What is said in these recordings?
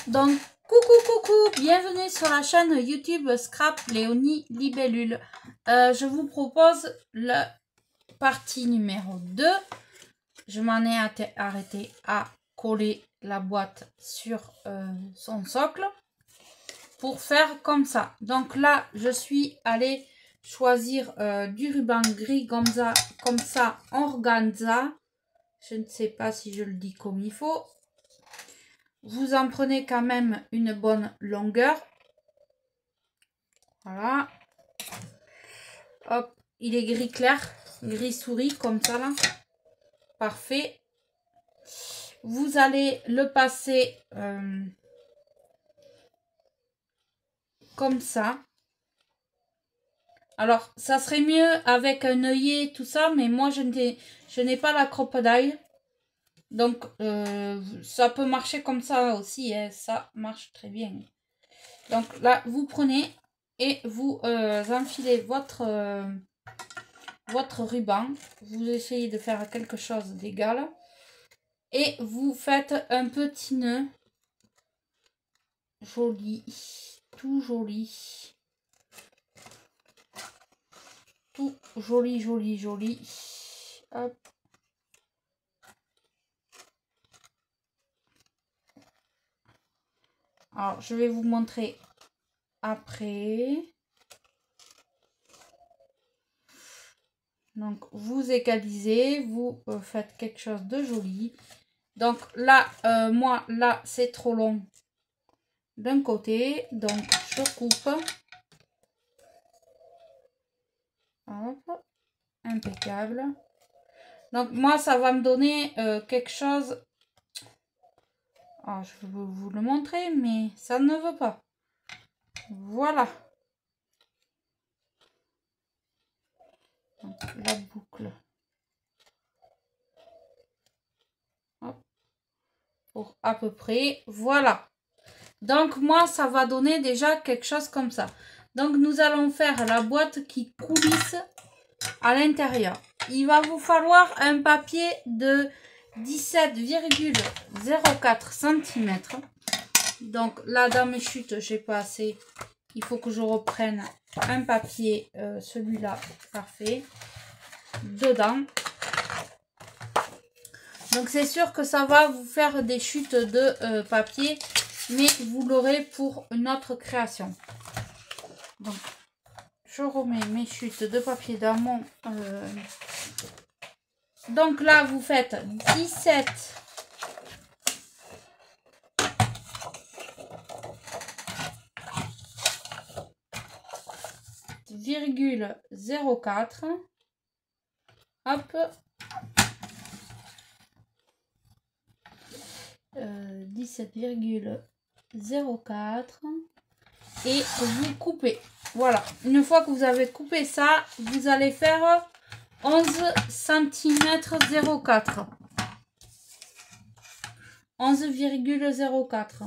Donc, coucou, bienvenue sur la chaîne YouTube Scrap Léonie Libellule. Je vous propose la partie numéro 2. Je m'en ai arrêté à coller la boîte sur son socle pour faire comme ça. Donc là, je suis allée choisir du ruban gris comme ça, organza. Je ne sais pas si je le dis comme il faut. Vous en prenez quand même une bonne longueur. Voilà. Hop, il est gris clair, gris souris comme ça là. Parfait. Vous allez le passer comme ça. Alors, ça serait mieux avec un œillet, tout ça, mais moi je n'ai pas la crocodile. Donc, ça peut marcher comme ça aussi, hein. Ça marche très bien. Donc là, vous prenez et vous enfilez votre ruban. Vous essayez de faire quelque chose d'égal. Et vous faites un petit nœud. Joli. Tout joli. Tout joli, joli, joli. Hop. Alors, je vais vous montrer après. Donc, vous égalisez, vous faites quelque chose de joli. Donc là, moi, là, c'est trop long d'un côté. Donc, je coupe. Hop. Impeccable. Donc, moi, ça va me donner quelque chose. Alors, je veux vous le montrer, mais ça ne veut pas. Voilà. Donc, la boucle. Hop. Pour à peu près. Voilà. Donc, moi, ça va donner déjà quelque chose comme ça. Donc, nous allons faire la boîte qui coulisse à l'intérieur. Il va vous falloir un papier de 17,04 cm. Donc là, dans mes chutes, j'ai pas assez. Il faut que je reprenne un papier, celui-là, parfait, dedans. Donc c'est sûr que ça va vous faire des chutes de papier, mais vous l'aurez pour une autre création. Donc je remets mes chutes de papier dans mon... Donc là, vous faites 17,04. Hop. 17,04. Et vous coupez. Voilà. Une fois que vous avez coupé ça, vous allez faire 11 cm 04. 11,04.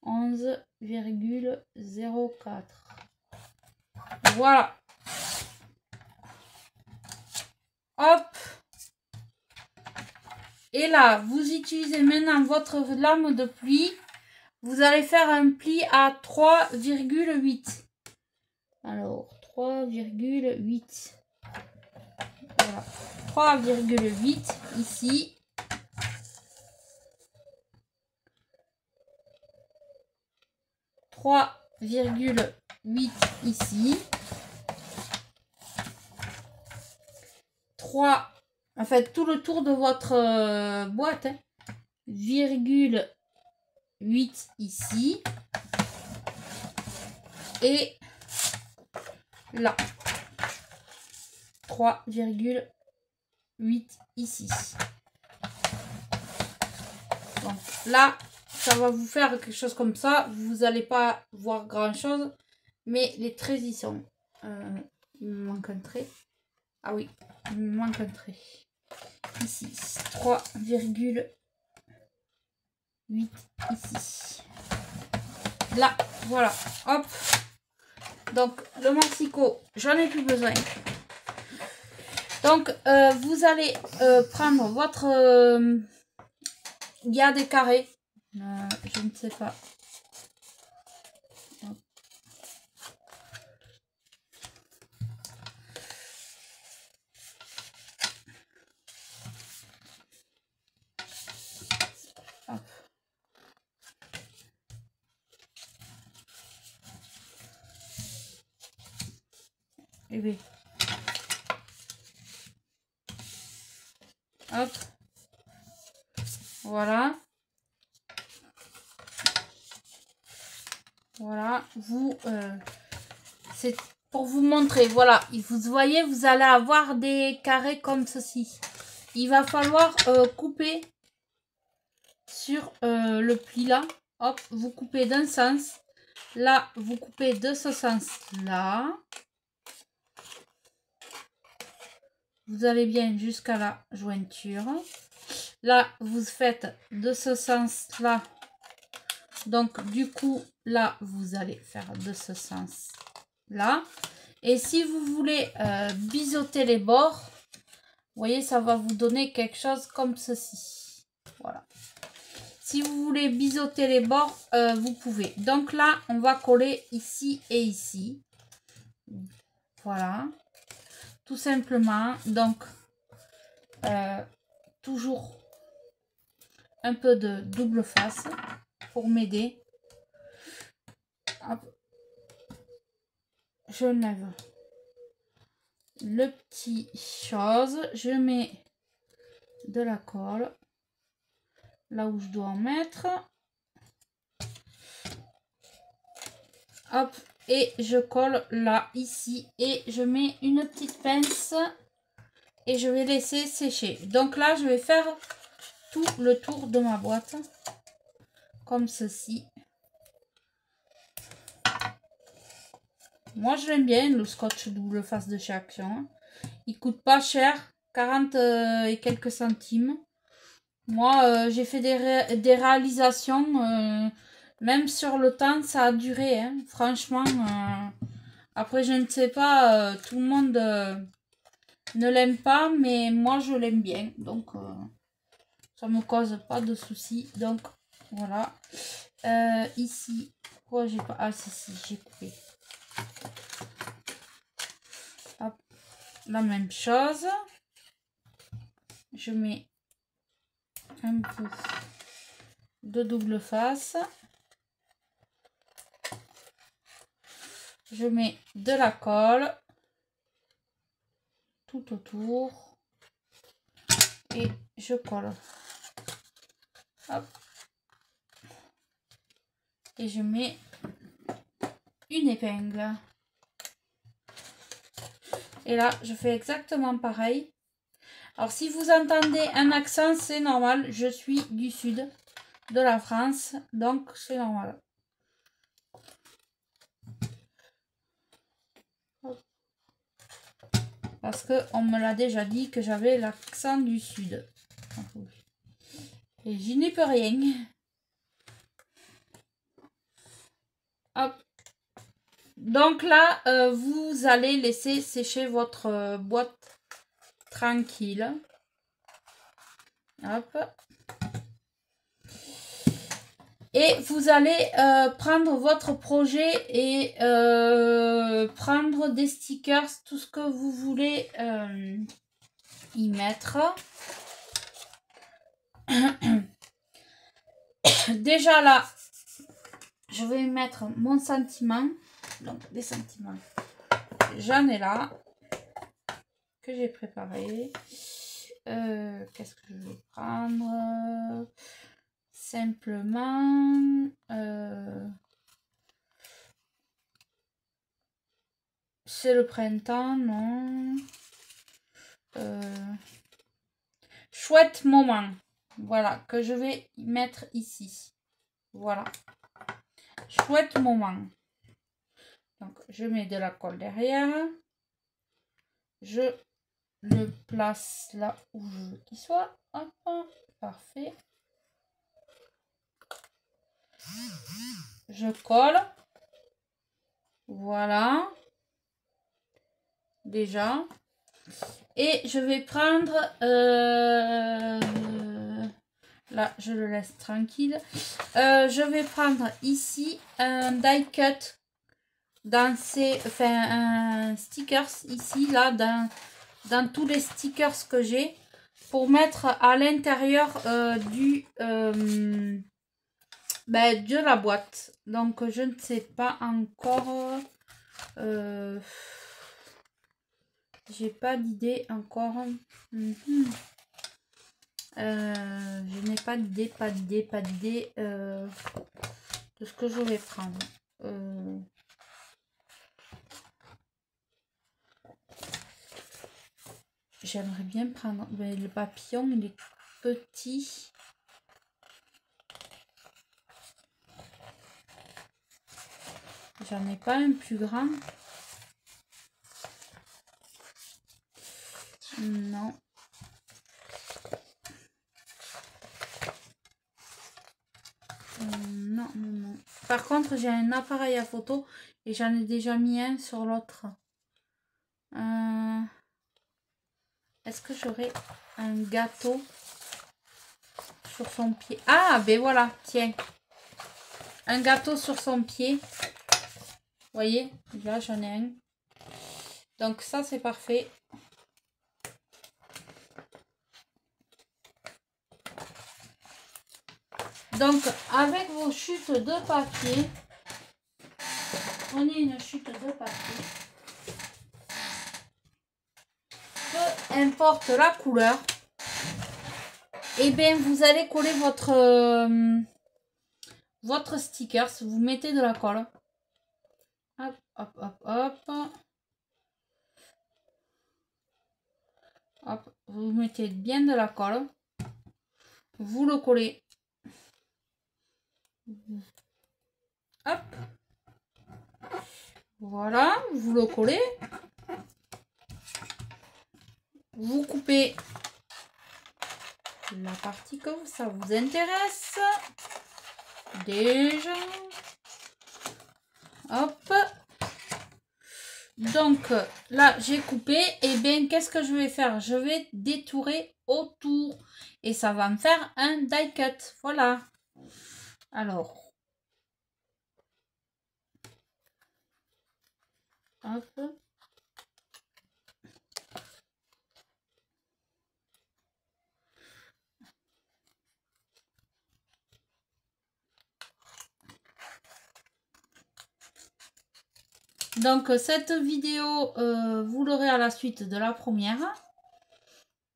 11,04. Voilà. Hop. Et là, vous utilisez maintenant votre lame de pli. Vous allez faire un pli à 3,8. Alors, 3,8. Voilà. 3,8 ici. 3,8 ici. 3, en fait, tout le tour de votre boîte. Hein, 0,8 ici. Et là. 3,8 ici. Donc là, ça va vous faire quelque chose comme ça. Vous n'allez pas voir grand chose. Mais les traits y sont. Il me manque un trait. Ah oui, il me manque un trait. Ici, 3,8 ici. Là, voilà. Hop. Donc, le massicot, j'en ai plus besoin. Donc, vous allez prendre votre... il y a des carrés. Je ne sais pas. Hop. Hop. Et bien. Hop. Voilà. Voilà. Vous, c'est pour vous montrer. Voilà. Vous voyez, vous allez avoir des carrés comme ceci. Il va falloir couper sur le pli là. Hop, vous coupez d'un sens. Là, vous coupez de ce sens-là. Vous allez bien jusqu'à la jointure. Là, vous faites de ce sens-là. Donc, du coup, là, vous allez faire de ce sens-là. Et si vous voulez biseauter les bords, vous voyez, ça va vous donner quelque chose comme ceci. Voilà. Si vous voulez biseauter les bords, vous pouvez. Donc là, on va coller ici et ici. Voilà. Tout simplement. Donc, toujours un peu de double face pour m'aider. Je lève le petit chose. Je mets de la colle là où je dois en mettre. Hop. Et je colle là, ici. Et je mets une petite pince. Et je vais laisser sécher. Donc là, je vais faire tout le tour de ma boîte. Comme ceci. Moi, je l'aime bien, le scotch double face de chez Action. Il coûte pas cher. 40 et quelques centimes. Moi, j'ai fait des réalisations. Même sur le temps, ça a duré. Hein. Franchement, après, je ne sais pas. Tout le monde ne l'aime pas. Mais moi, je l'aime bien. Donc, ça me cause pas de soucis. Donc, voilà. Ici, pourquoi j'ai pas... Ah, si, j'ai coupé. Hop. La même chose. Je mets un bout de double face. Je mets de la colle tout autour et je colle. Hop. Et je mets une épingle. Et là, je fais exactement pareil. Alors, si vous entendez un accent, c'est normal. Je suis du sud de la France, donc c'est normal. Parce que on me l'a déjà dit que j'avais l'accent du sud. Et j'y n'y peux rien. Hop. Donc là, vous allez laisser sécher votre boîte tranquille. Hop. Et vous allez prendre votre projet et prendre des stickers, tout ce que vous voulez y mettre. Déjà là, je vais mettre mon sentiment. Donc des sentiments. J'en ai là. Que j'ai préparé. Qu'est-ce que je vais prendre? Simplement. C'est le printemps, non? Chouette moment. Voilà, que je vais mettre ici. Voilà. Chouette moment. Donc, je mets de la colle derrière. Je le place là où je veux qu'il soit. Hop, parfait. Je colle. Voilà. Déjà. Et je vais prendre Là, je le laisse tranquille. Je vais prendre ici un die cut dans ces... Enfin, un stickers ici, là, dans tous les stickers que j'ai. Pour mettre à l'intérieur de la boîte. Donc, je ne sais pas encore... j'ai pas d'idée encore. Je n'ai pas d'idée de ce que je vais prendre. J'aimerais bien prendre le papillon, il est petit. J'en ai pas un plus grand. Non. Non, non, non. Par contre, j'ai un appareil à photo et j'en ai déjà mis un sur l'autre. Est-ce que j'aurai un gâteau sur son pied? Ah, ben voilà, tiens. Un gâteau sur son pied. Vous voyez, là, j'en ai un. Donc, ça, c'est parfait. Donc, avec vos chutes de papier, prenez une chute de papier. Peu importe la couleur, et bien vous allez coller votre stickers. Vous mettez de la colle. Hop, hop, hop, hop. Hop, vous mettez bien de la colle. Vous le collez. Hop. Voilà, vous le collez. Vous coupez la partie que ça vous intéresse. Déjà. Hop. Donc là, j'ai coupé. Et bien, qu'est-ce que je vais faire? Je vais détourer autour. Et ça va me faire un die cut. Voilà. Alors. Hop. Donc cette vidéo, vous l'aurez à la suite de la première.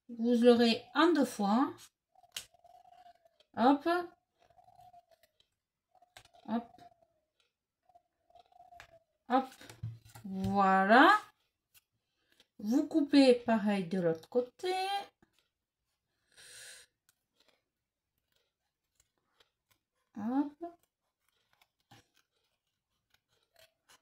Vous l'aurez en 2 fois. Hop. Hop. Hop. Voilà. Vous coupez pareil de l'autre côté. Hop.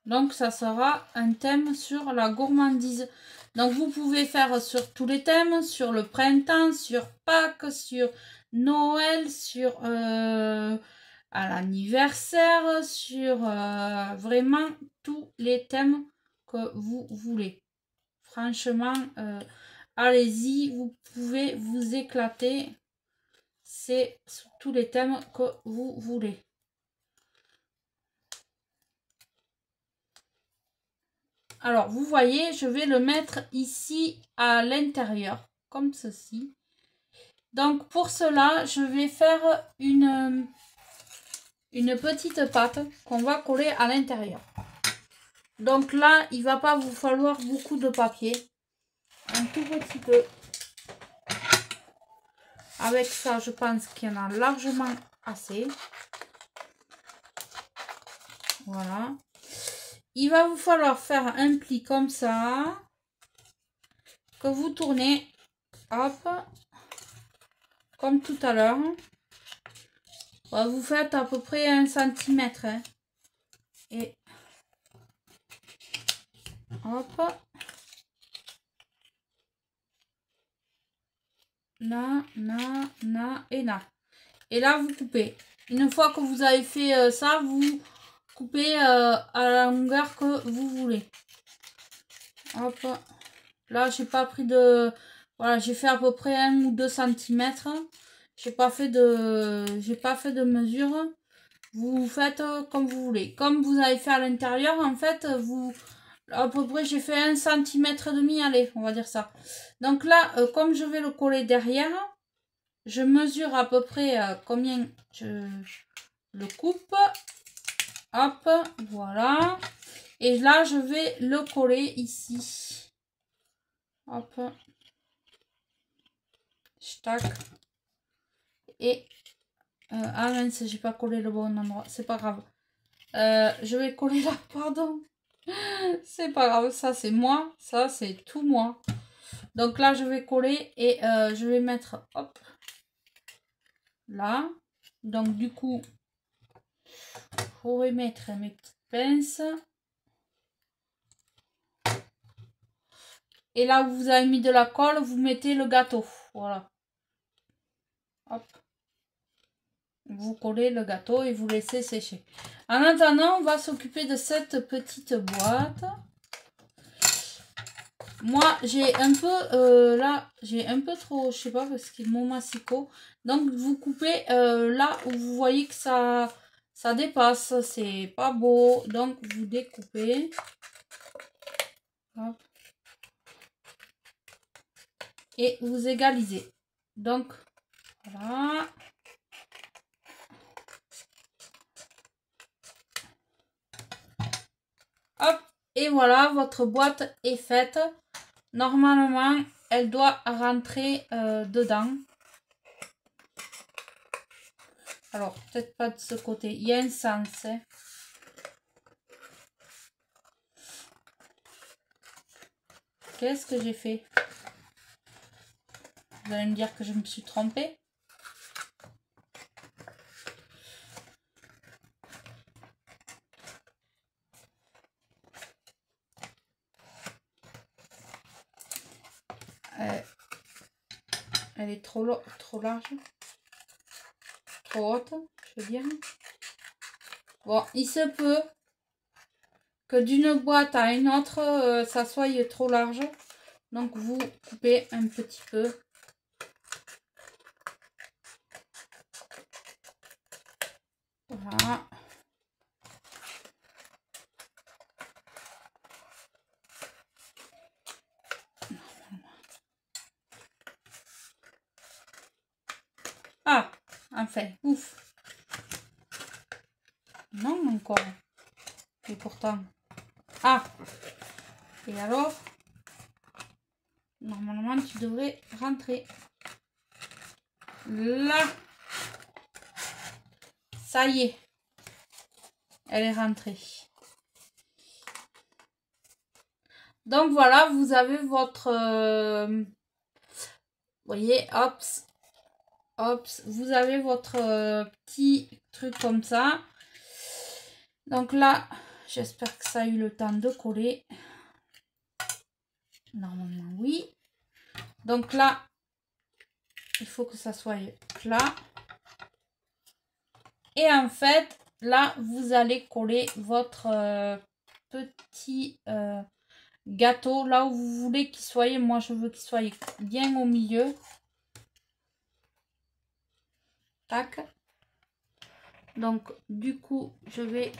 Donc ça sera un thème sur la gourmandise. Donc vous pouvez faire sur tous les thèmes, sur le printemps, sur Pâques, sur Noël, sur à l'anniversaire, sur vraiment tous les thèmes que vous voulez. Franchement, allez-y, vous pouvez vous éclater. C'est sur tous les thèmes que vous voulez. Alors, vous voyez, je vais le mettre ici à l'intérieur, comme ceci. Donc, pour cela, je vais faire une petite pâte qu'on va coller à l'intérieur. Donc là, il ne va pas vous falloir beaucoup de papier. Un tout petit peu. Avec ça, je pense qu'il y en a largement assez. Voilà. Il va vous falloir faire un pli comme ça. Que vous tournez. Hop. Comme tout à l'heure. Vous faites à peu près 1 centimètre. Hein. Et hop. Là, là, là et là. Et là, vous coupez. Une fois que vous avez fait ça, vous coupez à la longueur que vous voulez. Hop. Là, j'ai pas pris de... Voilà, j'ai fait à peu près 1 ou 2 centimètres. J'ai pas fait de mesure. Vous faites comme vous voulez. Comme vous avez fait à l'intérieur, en fait, à peu près, j'ai fait 1,5 cm, allez, on va dire ça. Donc là, comme je vais le coller derrière, je mesure à peu près combien je le coupe. Hop, voilà. Et là, je vais le coller ici. Hop. Tac. Et... ah mince, j'ai pas collé le bon endroit. C'est pas grave. Je vais coller là, pardon. C'est pas grave, ça c'est moi. Ça c'est tout moi. Donc là, je vais coller et je vais mettre... Hop. Là. Donc du coup, je pourrais mettre mes petites pinces. Et là où vous avez mis de la colle, vous mettez le gâteau. Voilà. Hop. Vous collez le gâteau et vous laissez sécher. En attendant, on va s'occuper de cette petite boîte. Moi, j'ai un peu, là, j'ai un peu trop, je sais pas, parce qu'il est mon massicot. Donc, vous coupez là où vous voyez que ça dépasse. C'est pas beau. Donc, vous découpez. Hop. Et vous égalisez. Donc, voilà. Hop. Et voilà, votre boîte est faite. Normalement, elle doit rentrer dedans. Alors, peut-être pas de ce côté. Il y a un sens. Hein. Qu'est-ce que j'ai fait? Vous allez me dire que je me suis trompée. Elle est trop large. Trop haute, je veux dire. Bon, il se peut que d'une boîte à une autre, ça soit trop large. Donc, vous coupez un petit peu. Voilà. Ah, enfin, ouf. Non, encore. Et pourtant. Ah. Et alors, normalement, tu devrais rentrer. Là. Ça y est. Elle est rentrée. Donc voilà, vous avez votre... vous voyez, hop. Hop, vous avez votre petit truc comme ça. Donc là, j'espère que ça a eu le temps de coller. Normalement, oui. Donc là, il faut que ça soit plat. Et en fait, là, vous allez coller votre petit gâteau là où vous voulez qu'il soit. Moi, je veux qu'il soit bien au milieu. Tac. Donc, du coup, je vais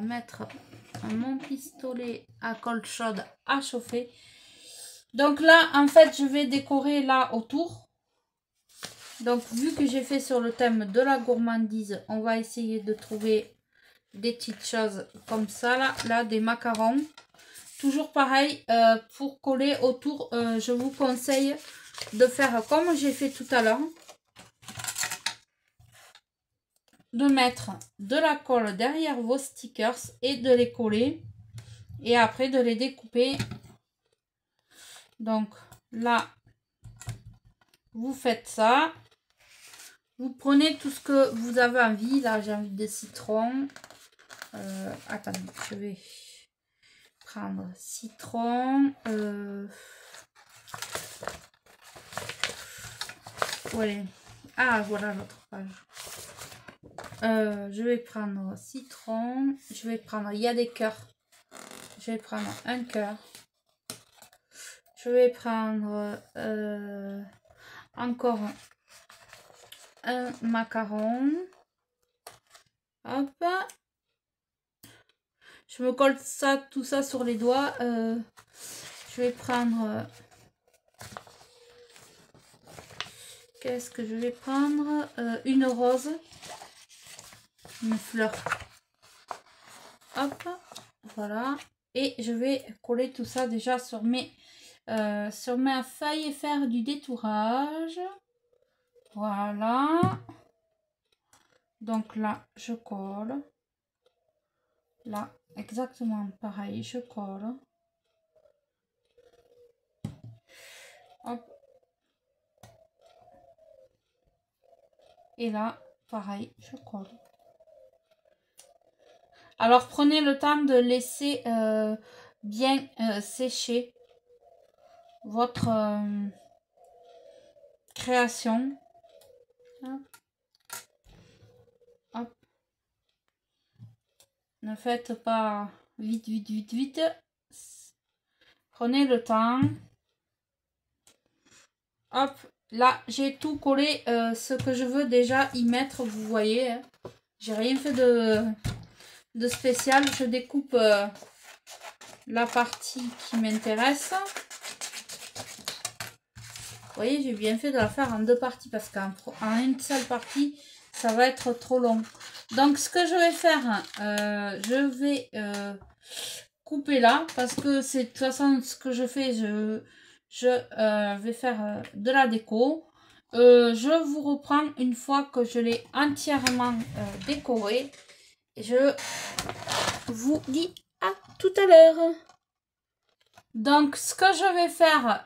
mettre mon pistolet à colle chaude à chauffer. Donc là, en fait, je vais décorer là autour. Donc, vu que j'ai fait sur le thème de la gourmandise, on va essayer de trouver des petites choses comme ça, là des macarons. Toujours pareil, pour coller autour, je vous conseille de faire comme j'ai fait tout à l'heure. De mettre de la colle derrière vos stickers et de les coller. Et après, de les découper. Donc, là, vous faites ça. Vous prenez tout ce que vous avez envie. Là, j'ai envie de citron. Attendez, je vais prendre citron. Voilà. Ah, voilà l'autre page. Je vais prendre citron. Je vais prendre, il y a des cœurs. Je vais prendre un cœur. Je vais prendre encore un macaron. Hop. Je me colle ça, tout ça sur les doigts. Je vais prendre... Qu'est-ce que je vais prendre? Une rose. Une fleur. Hop. Voilà. Et je vais coller tout ça déjà sur ma feuille et faire du détourage. Voilà. Donc là, je colle. Là, exactement pareil, je colle. Hop. Et là, pareil, je colle. Alors, prenez le temps de laisser bien sécher votre création. Hop. Hop. Ne faites pas vite, vite, vite, vite. Prenez le temps. Hop. Là, j'ai tout collé ce que je veux déjà y mettre, vous voyez. Hein. J'ai rien fait de spécial. Je découpe la partie qui m'intéresse. Vous voyez, j'ai bien fait de la faire en deux parties parce qu'en une seule partie, ça va être trop long. Donc, ce que je vais faire, je vais couper là parce que c'est de toute façon ce que je fais. Je vais faire de la déco. Je vous reprends une fois que je l'ai entièrement décoré. Je vous dis à tout à l'heure. Donc, ce que je vais faire,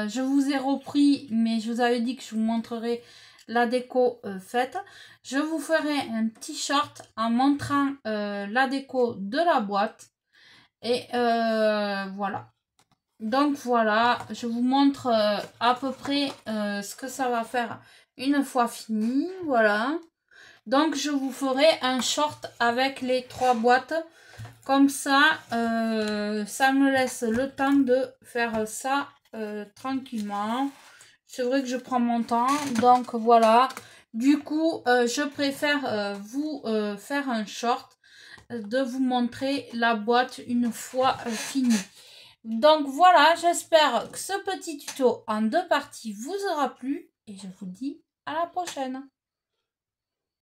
je vous ai repris, mais je vous avais dit que je vous montrerai la déco faite. Je vous ferai un petit short en montrant la déco de la boîte. Et voilà. Donc, voilà, je vous montre à peu près ce que ça va faire une fois fini. Voilà. Donc, je vous ferai un short avec les 3 boîtes. Comme ça, ça me laisse le temps de faire ça tranquillement. C'est vrai que je prends mon temps. Donc, voilà. Du coup, je préfère vous faire un short, de vous montrer la boîte une fois finie. Donc, voilà. J'espère que ce petit tuto en 2 parties vous aura plu. Et je vous dis à la prochaine.